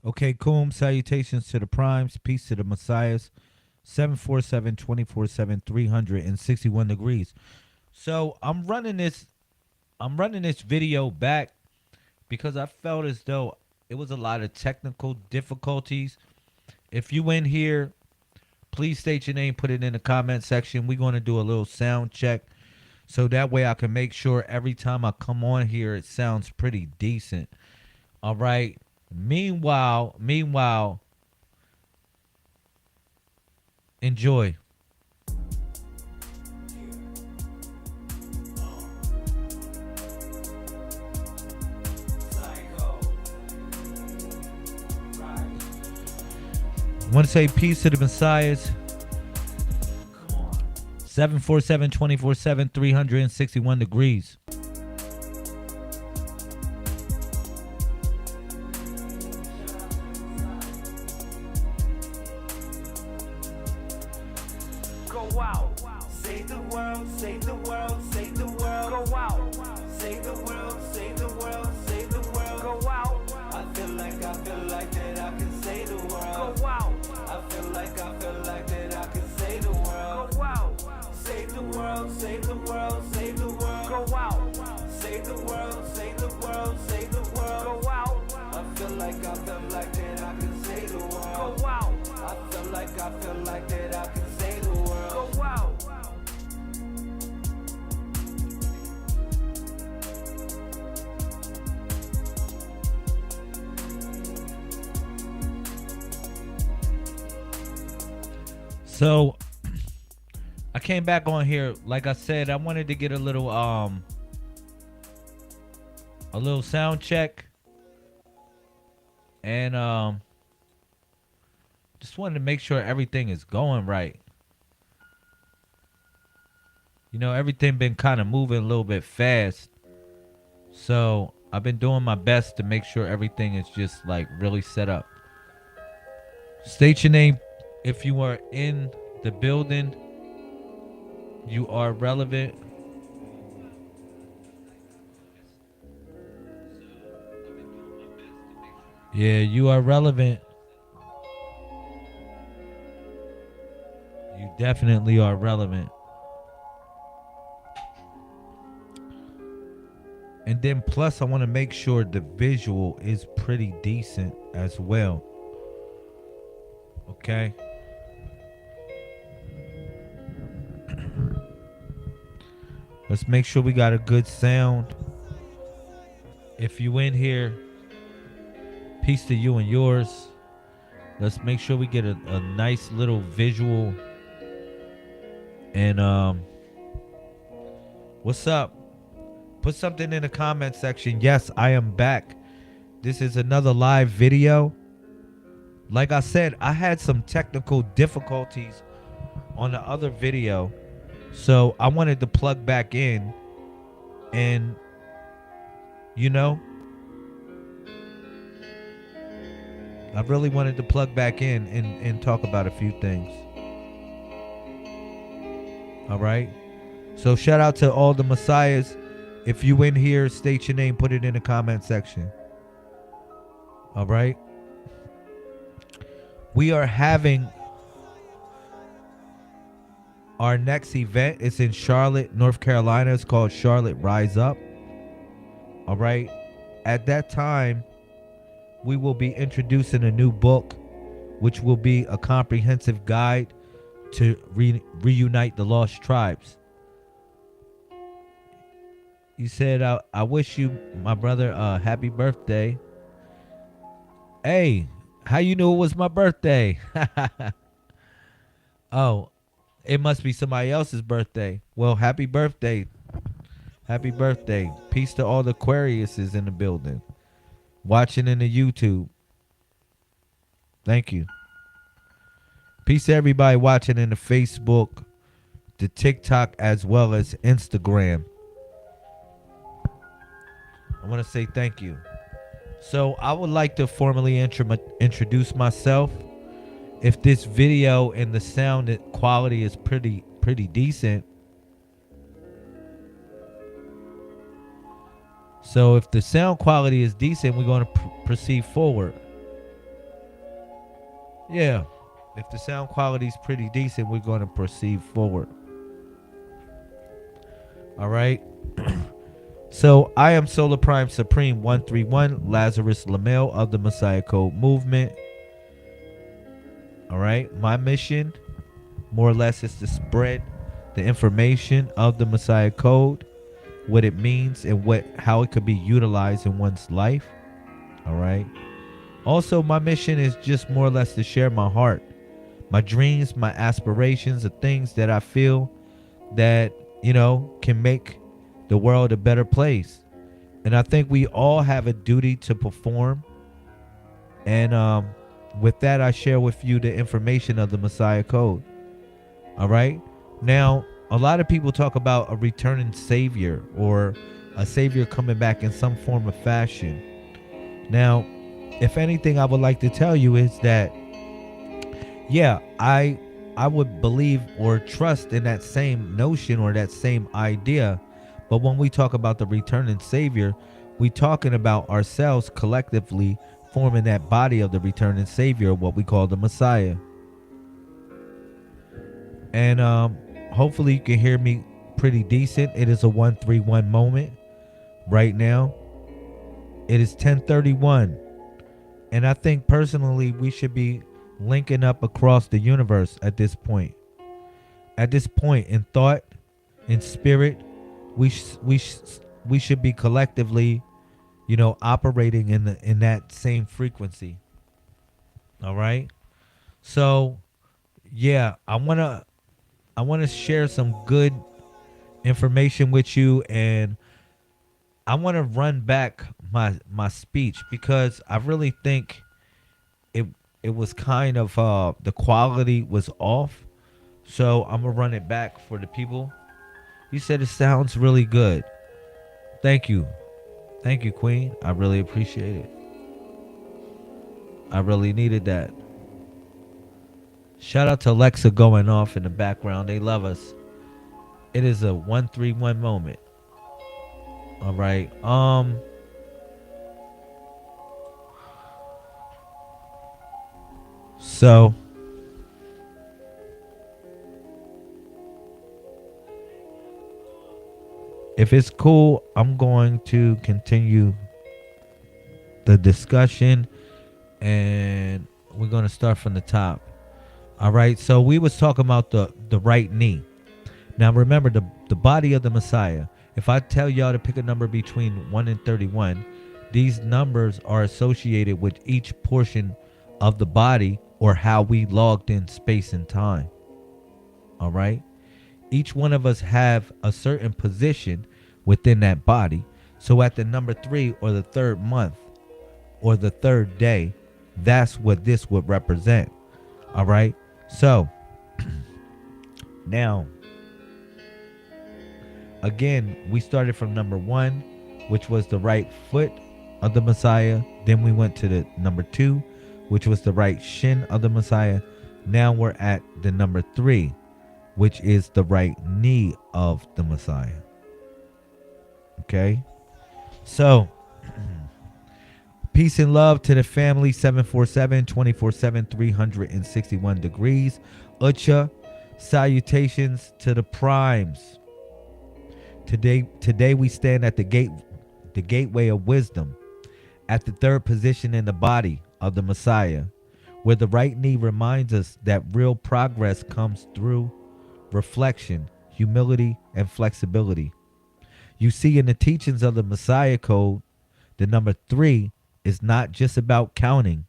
Okay, Kum, salutations to the primes, peace to the messiahs. 747 24/7 361 degrees. So I'm running this video back because I felt as though it was a lot of technical difficulties. If you in here, please state your name, put it in the comment section. We're going to do a little sound check so that way I can make sure every time I come on here it sounds pretty decent. All right. Meanwhile, enjoy. I want to say peace to the messiahs. 747 24/7 361 degrees. Go out, save the world, save the world, save the world. Go out, save the world, save the world, save the world. Go out. I feel like that I can save the world. Go out. I feel like that I can save the world. Go out. Save the world, save the world, save the world. Go out. Save the world, save the world, save the world. Go out. I feel like that I can save the world. Go out. I feel like that I can save the world. Go out. So I came back on here. Like I said, I wanted to get a little sound check. And just wanted to make sure everything is going right. You know, everything been kind of moving a little bit fast. So I've been doing my best to make sure everything is just like really set up. State your name if you are in the building. You are relevant. Yeah, you are relevant. You definitely are relevant. And then plus I want to make sure the visual is pretty decent as well. Okay? Let's make sure we got a good sound. If you in here, peace to you and yours. Let's make sure we get a nice little visual. And what's up? Put something in the comment section. Yes, I am back. This is another live video. Like I said, I had some technical difficulties on the other video. So I wanted to plug back in and, you know, I really wanted to plug back in and talk about a few things. All right. So shout out to all the messiahs. If you in here, state your name, put it in the comment section. All right. We are having our next event. It's in Charlotte, North Carolina. It's called Charlotte Rise Up. All right. At that time, we will be introducing a new book, which will be a comprehensive guide to reunite the lost tribes. You said, I wish you, my brother, happy birthday. Hey, how you knew it was my birthday? Oh, it must be somebody else's birthday. Well, happy birthday. Happy birthday. Peace to all the Aquariuses in the building. Watching in the YouTube. Thank you. Peace to everybody watching in the Facebook, the TikTok, as well as Instagram. I want to say thank you. So I would like to formally introduce myself. If this video and the sound quality is pretty decent. So if the sound quality is decent, we're going to proceed forward. Yeah. If the sound quality is pretty decent, we're going to proceed forward. All right. So I am Solar Prime Supreme 131, Lazarus Lamel of the Messiah Code Movement. All right. My mission, more or less, is to spread the information of the Messiah Code, what it means, and how it could be utilized in one's life. All right. Also, my mission is just more or less to share my heart, my dreams, my aspirations, the things that I feel that, can make the world a better place. And I think we all have a duty to perform. And with that, I share with you the information of the Messiah Code. All right. Now, a lot of people talk about a returning savior or a savior coming back in some form of fashion. Now, if anything, I would like to tell you is that, yeah, I would believe or trust in that same notion or that same idea. But when we talk about the returning savior, we talking about ourselves collectively forming that body of the returning savior, what we call the Messiah. And hopefully you can hear me pretty decent. It is a 131 moment right now. It is 10:31, and I think personally we should be linking up across the universe at this point. At this point in thought, in spirit, we should be collectively, operating in that same frequency. All right. So, yeah, I want to share some good information with you, and I want to run back my speech because I really think it it was kind of the quality was off. So I'm gonna run it back for the people. You said it sounds really good. Thank you, Queen. I really appreciate it. I really needed that. Shout out to Alexa going off in the background. They love us. It is a 131 moment. All right. So if it's cool, I'm going to continue the discussion and we're going to start from the top. All right. So we was talking about the right knee. Now remember the body of the Messiah. If I tell y'all to pick a number between 1 and 31, these numbers are associated with each portion of the body or how we logged in space and time. All right? Each one of us have a certain position within that body. So at the number 3 or the third month or the third day, that's what this would represent. All right? So now again, we started from number 1, which was the right foot of the Messiah. Then we went to the number 2, which was the right shin of the Messiah. Now we're at the number 3, which is the right knee of the Messiah. Okay? So, peace and love to the family, 747, 24/7, 361 degrees. Ucha, salutations to the primes. Today we stand at the gateway of wisdom, at the third position in the body of the Messiah, where the right knee reminds us that real progress comes through reflection, humility, and flexibility. You see, in the teachings of the Messiah Code, the number 3 is not just about counting,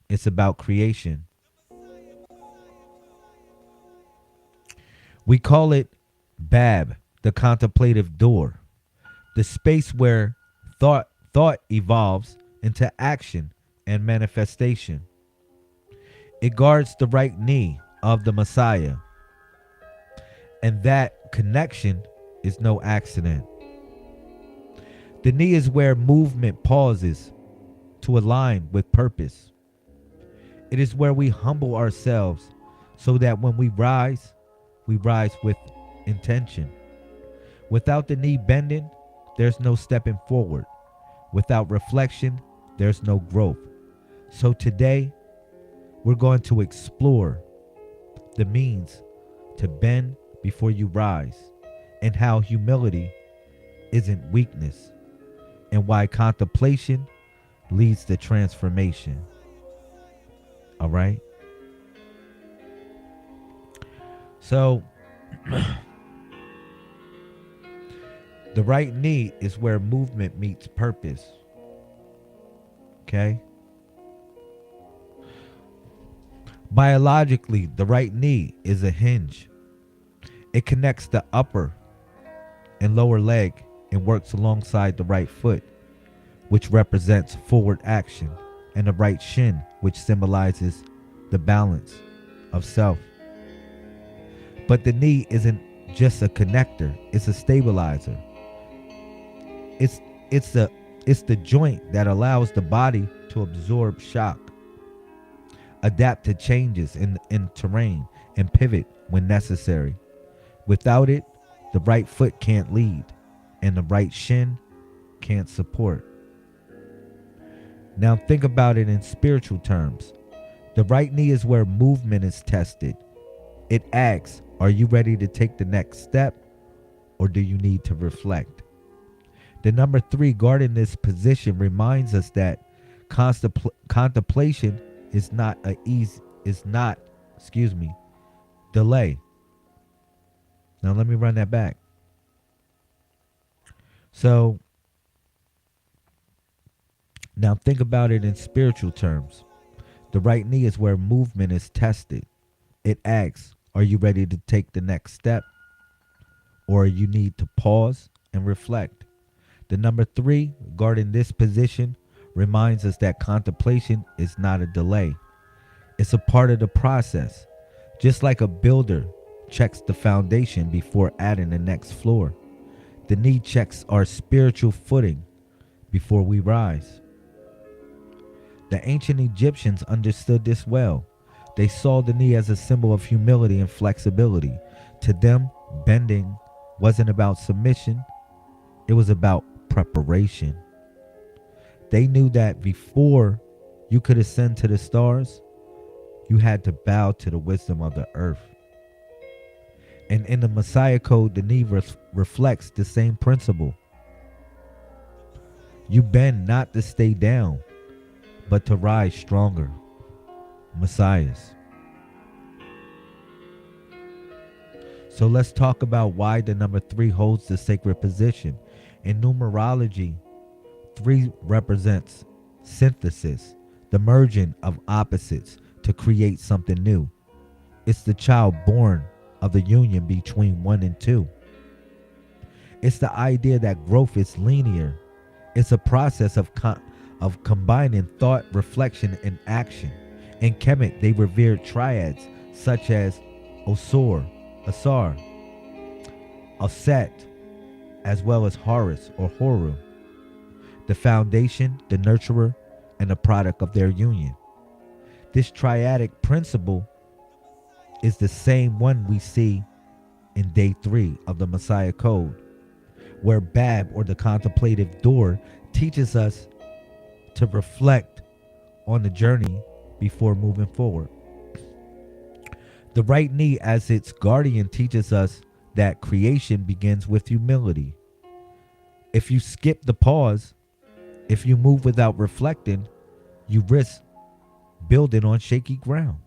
it's about creation. We call it Bab, the contemplative door, the space where thought evolves into action and manifestation. It guards the right knee of the Messiah, and that connection is no accident. The knee is where movement pauses to align with purpose. It is where we humble ourselves so that when we rise with intention. Without the knee bending, there's no stepping forward. Without reflection, there's no growth. So today, we're going to explore the means to bend before you rise, and how humility isn't weakness, and why contemplation leads to transformation. All right? So, the right knee is where movement meets purpose. Okay? Biologically, the right knee is a hinge. It connects the upper and lower leg and works alongside the right foot, which represents forward action, and the right shin, which symbolizes the balance of self. But the knee isn't just a connector, it's a stabilizer. It's it's the it's the joint that allows the body to absorb shock, adapt to changes in terrain, and pivot when necessary. Without it, the right foot can't lead, and the right shin can't support. Now think about it in spiritual terms. The right knee is where movement is tested. It asks, are you ready to take the next step, or do you need to reflect? The number 3 guarding this position reminds us that contemplation is not delay. Now let me run that back. So now think about it in spiritual terms. The right knee is where movement is tested. It asks, are you ready to take the next step, or you need to pause and reflect? The number 3 guarding this position reminds us that contemplation is not a delay. It's a part of the process. Just like a builder checks the foundation before adding the next floor, the knee checks our spiritual footing before we rise. The ancient Egyptians understood this well. They saw the knee as a symbol of humility and flexibility. To them, bending wasn't about submission, it was about preparation. They knew that before you could ascend to the stars, you had to bow to the wisdom of the earth. And in the Messiah Code, the knee reflects the same principle. You bend not to stay down, but to rise stronger. Messiahs. So let's talk about why the number 3 holds the sacred position. In numerology, 3 represents synthesis, the merging of opposites to create something new. It's the child born of the union between 1 and 2. It's the idea that growth is linear. It's a process of combining thought, reflection, and action. In Kemet, they revered triads such as Asar, Aset, as well as Horus or Horu, the foundation, the nurturer, and the product of their union. This triadic principle is the same one we see in day 3 of the Messiah Code, where Bab, or the contemplative door, teaches us to reflect on the journey before moving forward. The right knee, as its guardian, teaches us that creation begins with humility. If you skip the pause, if you move without reflecting, you risk building on shaky ground.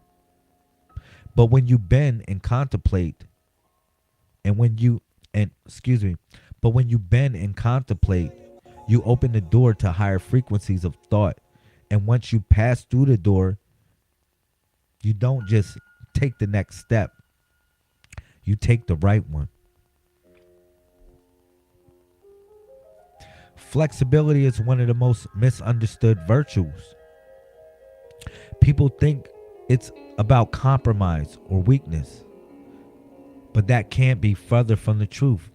But when you bend and contemplate, but when you bend and contemplate, you open the door to higher frequencies of thought. And once you pass through the door, you don't just take the next step, you take the right one. Flexibility is one of the most misunderstood virtues. People think it's about compromise or weakness, but that can't be further from the truth.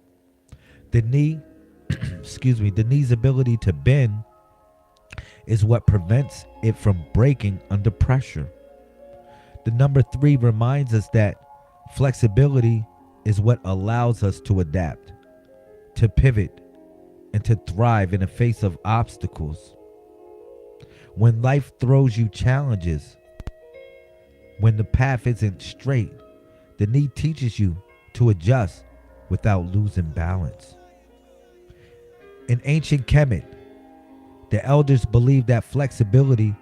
The knee, the knee's ability to bend is what prevents it from breaking under pressure. The number 3 reminds us that flexibility is what allows us to adapt, to pivot, and to thrive in the face of obstacles. When life throws you challenges, When the path isn't straight, the knee teaches you to adjust without losing balance. In ancient Kemet, the elders believed that flexibility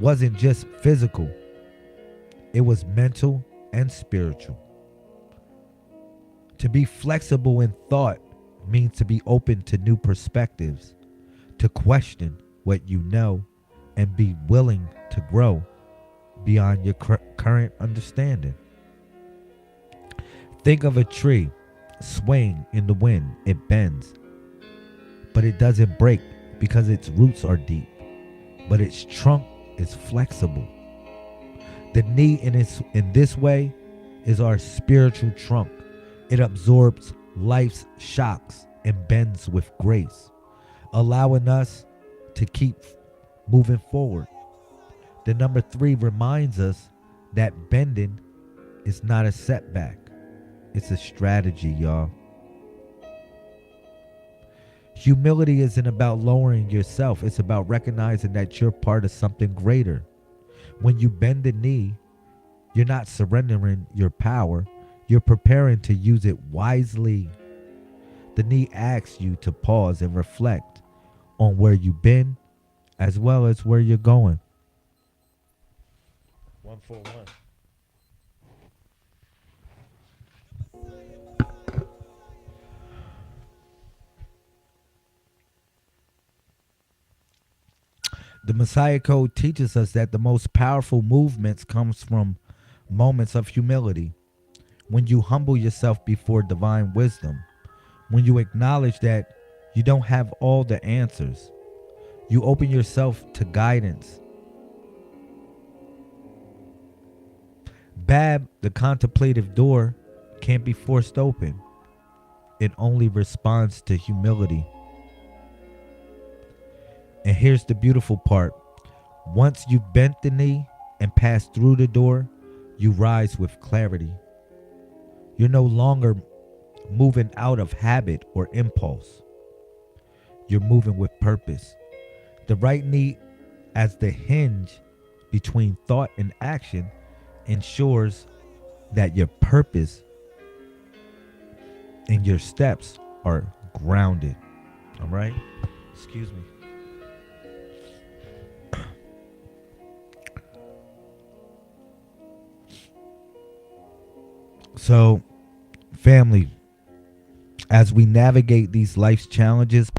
wasn't just physical, it was mental and spiritual. To be flexible in thought means to be open to new perspectives, to question what you know, and be willing to grow beyond your current understanding. Think of a tree swaying in the wind. It bends, but it doesn't break because its roots are deep, but its trunk is flexible. The knee in this way is our spiritual trunk. It absorbs life's shocks and bends with grace, allowing us to keep moving forward. The number 3 reminds us that bending is not a setback. It's a strategy, y'all. Humility isn't about lowering yourself. It's about recognizing that you're part of something greater. When you bend the knee, you're not surrendering your power. You're preparing to use it wisely. The knee asks you to pause and reflect on where you've been as well as where you're going. 141. The Messiah Code teaches us that the most powerful movements comes from moments of humility. When you humble yourself before divine wisdom, when you acknowledge that you don't have all the answers, you open yourself to guidance. Bab, the contemplative door, can't be forced open. It only responds to humility. And here's the beautiful part. Once you've bent the knee and passed through the door, you rise with clarity. You're no longer moving out of habit or impulse. You're moving with purpose. The right knee, as the hinge between thought and action, ensures that your purpose and your steps are grounded. All right? Excuse me. So, family, as we navigate these life's challenges,